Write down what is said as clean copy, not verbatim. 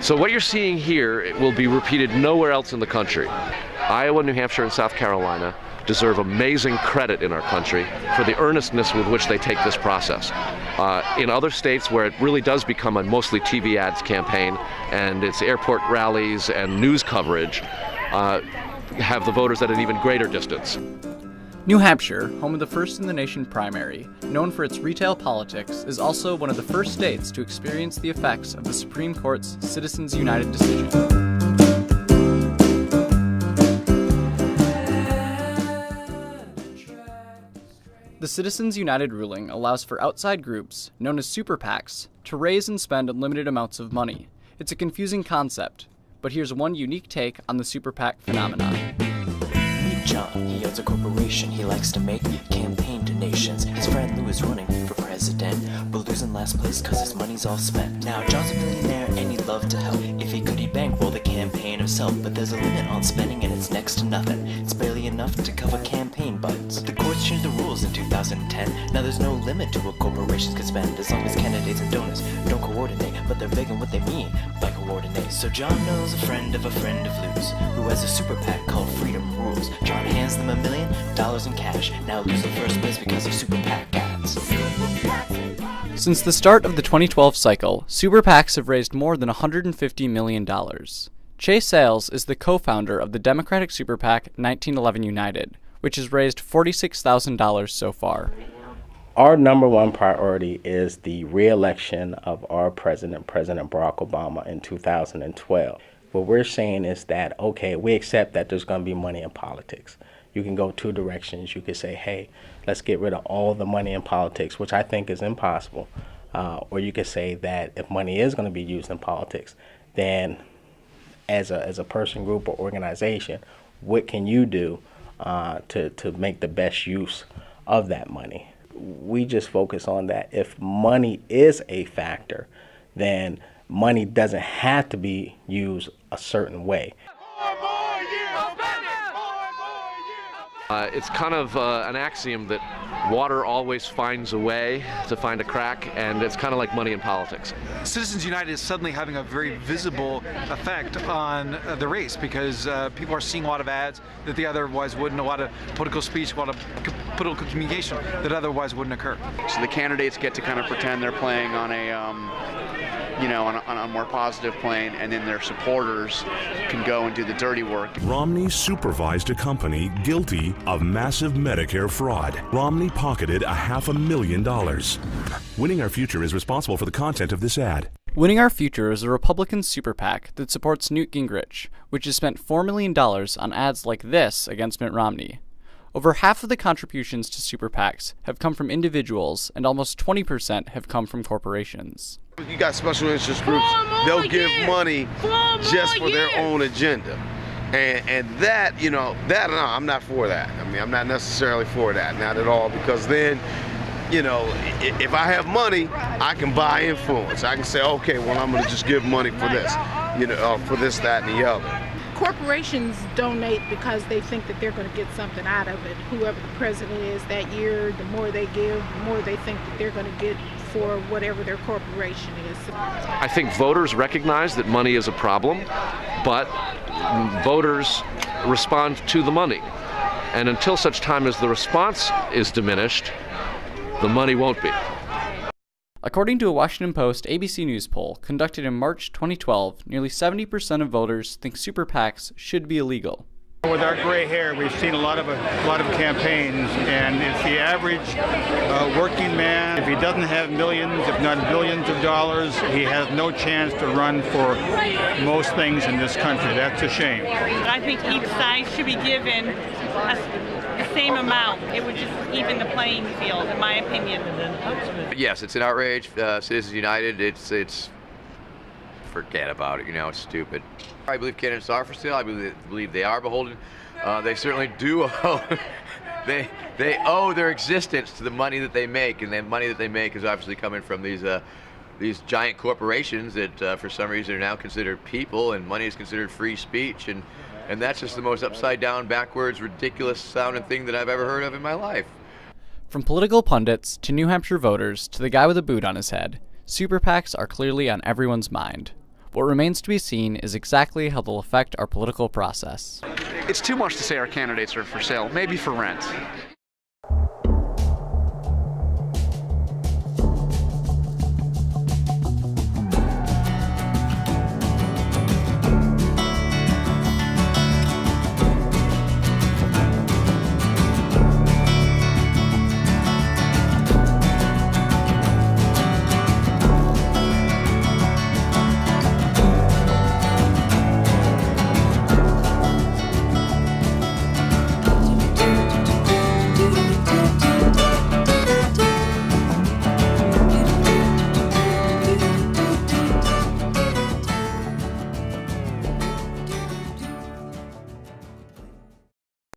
So what you're seeing here will be repeated nowhere else in the country. Iowa, New Hampshire, and South Carolina deserve amazing credit in our country for the earnestness with which they take this process. In other states where it really does become a mostly TV ads campaign and it's airport rallies and news coverage, have the voters at an even greater distance. New Hampshire, home of the first in the nation primary, known for its retail politics, is also one of the first states to experience the effects of the Supreme Court's Citizens United decision. The Citizens United ruling allows for outside groups, known as super PACs, to raise and spend unlimited amounts of money. It's a confusing concept, but here's one unique take on the super PAC phenomenon. John, he owns a corporation, he likes to make campaign donations. His friend Lou is running for president, but losing last place cause his money's all spent. Now John's a millionaire and he'd love to help. If he could, he'd bankroll the campaign himself. But there's a limit on spending and it's next to nothing. It's barely enough to cover campaign budgets. But the courts changed the rules in 2010. Now there's no limit to what corporations can spend, as long as candidates and donors don't coordinate. But they're vague on what they mean by coordinate. So John knows a friend of Lou's, who has a super PAC called Freedom Rules. John hands them $1 million in cash, now losing first place because of super PAC ads. Since the start of the 2012 cycle, super PACs have raised more than $150 million. Chase Sales is the co-founder of the Democratic super PAC 1911 United, which has raised $46,000 so far. Our number one priority is the re-election of our president, President Barack Obama, in 2012. What we're saying is that, okay, we accept that there's going to be money in politics. You can go two directions. You could say, hey, let's get rid of all the money in politics, which I think is impossible. Or you could say that if money is going to be used in politics, then as a person, group, or organization, what can you do to make the best use of that money? We just focus on that. If money is a factor, then money doesn't have to be used a certain way. It's kind of an axiom that water always finds a way to find a crack, and it's kind of like money in politics. Citizens United is suddenly having a very visible effect on the race because people are seeing a lot of ads that they otherwise wouldn't, a lot of political speech, a lot of political communication that otherwise wouldn't occur. So the candidates get to kind of pretend they're playing on a on a more positive plane, and then their supporters can go and do the dirty work. Romney supervised a company guilty of massive Medicare fraud. Romney pocketed $500,000. Winning Our Future is responsible for the content of this ad. Winning Our Future is a Republican super PAC that supports Newt Gingrich, which has spent $4 million on ads like this against Mitt Romney. Over half of the contributions to super PACs have come from individuals, and almost 20% have come from corporations. You got special interest groups, they'll give money just for their own agenda. And that, no, I'm not for that. I mean, I'm not necessarily for that, not at all, because then, if I have money, I can buy influence. I can say, okay, well, I'm gonna just give money for this, for this, that, and the other. Corporations donate because they think that they're going to get something out of it. Whoever the president is that year, the more they give, the more they think that they're going to get for whatever their corporation is. I think voters recognize that money is a problem, but voters respond to the money. And until such time as the response is diminished, the money won't be. According to a Washington Post ABC News poll conducted in March 2012, nearly 70% of voters think super PACs should be illegal. With our gray hair, we've seen a lot of campaigns, and it's the average working man. If he doesn't have millions, if not billions of dollars, he has no chance to run for most things in this country. That's a shame. I think each side should be given the same amount. It would just even the playing field, in my opinion. Yes, it's an outrage. Citizens United, it's forget about it. It's stupid. I believe candidates are for sale. I believe they are beholden. They certainly do owe. They owe their existence to the money that they make, and the money that they make is obviously coming from these giant corporations that for some reason are now considered people, and money is considered free speech, and that's just the most upside down, backwards, ridiculous sounding thing that I've ever heard of in my life. From political pundits to New Hampshire voters to the guy with a boot on his head, super PACs are clearly on everyone's mind. What remains to be seen is exactly how they'll affect our political process. It's too much to say our candidates are for sale, maybe for rent.